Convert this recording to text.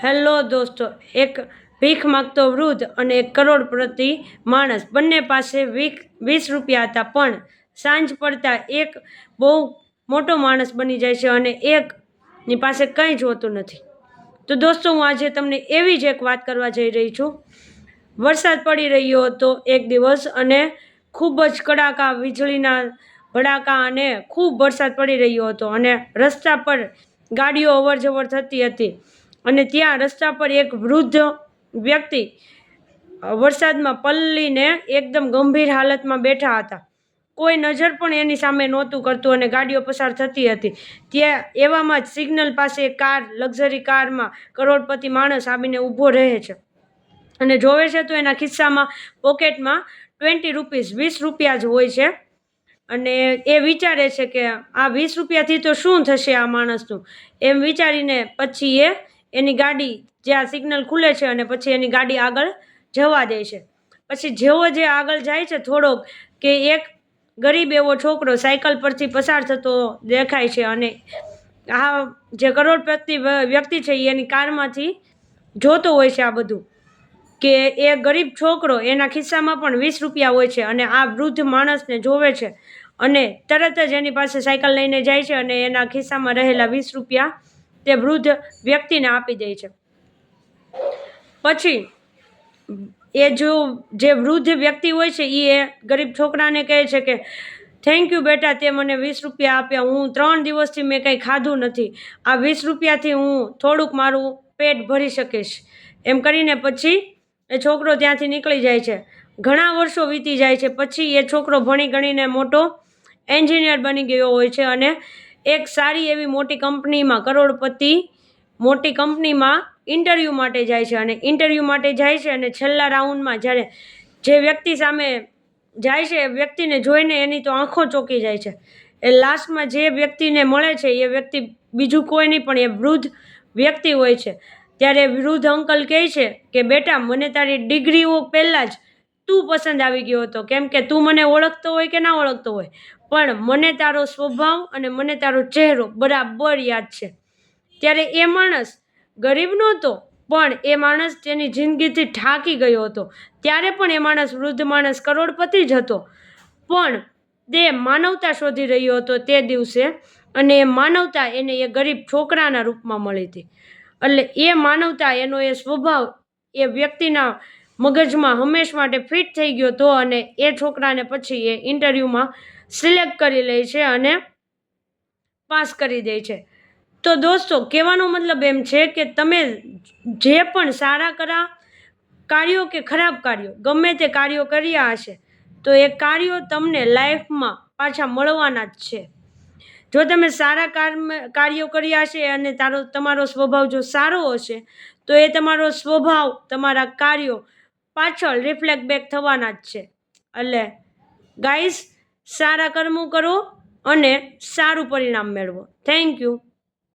Hello દોસ્તો, એક ભીખ માગતો વૃદ્ધ અને એક કરોડપતિ માણસ બંને પાસે 20 રૂપિયા હતા. પણ સાંજ પડતા એક બહુ મોટો માણસ બની જાય છે અને એકની પાસે કંઈ જ હોતું નથી. તો દોસ્તો, હું આજે તમને એવી જ એક વાત કરવા જઈ રહી છું. વરસાદ પડી રહ્યો હતો એક દિવસ અને ખૂબ જ કડાકા વીજળીના ભડાકા અને ખૂબ વરસાદ પડી રહ્યો હતો અને રસ્તા પર ગાડીઓ અવર જવર થતી હતી અને ત્યાં રસ્તા પર એક વૃદ્ધ વ્યક્તિ વરસાદમાં પલળીને એકદમ ગંભીર હાલતમાં બેઠા હતા. કોઈ નજર પણ એની સામે નહોતું કરતું અને ગાડીઓ પસાર થતી હતી. ત્યાં એવામાં જ સિગ્નલ પાસે એક કાર, લક્ઝરી કારમાં કરોડપતિ માણસ આવીને ઊભો રહે છે અને જોવે છે તો એના ખિસ્સામાં પોકેટમાં 20 રૂપીસ 20 રૂપિયા જ હોય છે અને એ વિચારે છે કે આ 20 રૂપિયાથી તો શું થશે આ માણસનું. એમ વિચારીને પછી એની ગાડી જ્યાં સિગ્નલ ખુલે છે અને પછી એની ગાડી આગળ જવા દે છે. પછી જેવો જે આગળ જાય છે થોડોક કે એક ગરીબ એવો છોકરો સાયકલ પરથી પસાર થતો દેખાય છે અને આ જે કરોડપતિ વ્યક્તિ છે એની કારમાંથી જોતો હોય છે આ બધું કે એ ગરીબ છોકરો એના ખિસ્સામાં પણ 20 રૂપિયા હોય છે અને આ વૃદ્ધ માણસને જોવે છે અને તરત જ એની પાસે સાયકલ લઈને જાય છે અને એના ખિસ્સામાં રહેલા 20 રૂપિયા તે વૃદ્ધ વ્યક્તિને આપી દે છે. પછી જે વૃદ્ધ વ્યક્તિ હોય છે એ ગરીબ છોકરાને કહે છે કે થેન્ક યુ બેટા, તે મને 20 રૂપિયા આપ્યા. હું 3 દિવસથી મેં કંઈ ખાધું નથી. આ 20 રૂપિયાથી હું થોડુંક મારું પેટ ભરી શકીશ. એમ કરીને પછી એ છોકરો ત્યાંથી નીકળી જાય છે. ઘણા વર્ષો વીતી જાય છે. પછી એ છોકરો ભણી ગણીને મોટો એન્જિનિયર બની ગયો હોય છે અને એક સારી એવી મોટી કંપનીમાં, કરોડપતિ મોટી કંપનીમાં ઇન્ટરવ્યૂ માટે જાય છે અને ઇન્ટરવ્યૂ માટે જાય છે અને છેલ્લા રાઉન્ડમાં જ્યારે જે વ્યક્તિ સામે જાય છે એ વ્યક્તિને જોઈને એની તો આંખો ચોંકી જાય છે. એ લાસ્ટમાં જે વ્યક્તિને મળે છે એ વ્યક્તિ બીજું કોઈ નહીં પણ એ વૃદ્ધ વ્યક્તિ હોય છે. ત્યારે વૃદ્ધ અંકલ કહે છે કે બેટા, મને તારી ડિગ્રીઓ પહેલાં જ તું પસંદ આવી ગયો હતો, કેમ કે તું મને ઓળખતો હોય કે ના ઓળખતો હોય પણ મને તારો સ્વભાવ અને મને તારો ચહેરો બરાબર યાદ છે. ત્યારે એ માણસ ગરીબ નહોતો પણ એ માણસ તેની જિંદગીથી થાકી ગયો હતો. ત્યારે પણ એ માણસ, વૃદ્ધ માણસ, કરોડપતિ જ હતો પણ તે માનવતા શોધી રહ્યો હતો તે દિવસે અને એ માનવતા એને એ ગરીબ છોકરાના રૂપમાં મળી હતી. એટલે એ માનવતા, એનો એ સ્વભાવ એ વ્યક્તિના મગજમાં હંમેશ માટે ફિટ થઈ ગયો હતો અને એ છોકરાને પછી એ ઇન્ટરવ્યૂમાં સિલેક્ટ કરી લે છે અને પાસ કરી દે છે. તો દોસ્તો, કહેવાનો મતલબ એમ છે કે તમે જે પણ સારા કાર્યો કે ખરાબ કાર્યો ગમે તે કાર્યો કર્યા હશે તો એ કાર્યો તમને લાઈફમાં પાછા મળવાના જ છે. જો તમે સારા કાર્યો કર્યા હશે અને તમારો સ્વભાવ જો સારો હશે તો એ તમારો સ્વભાવ, તમારા કાર્યો પાછળ રિફ્લેક્ટ બેક થવાના જ છે. એટલે ગાઈસ, સારા કર્મો કરો અને સારું પરિણામ મેળવો. Thank you.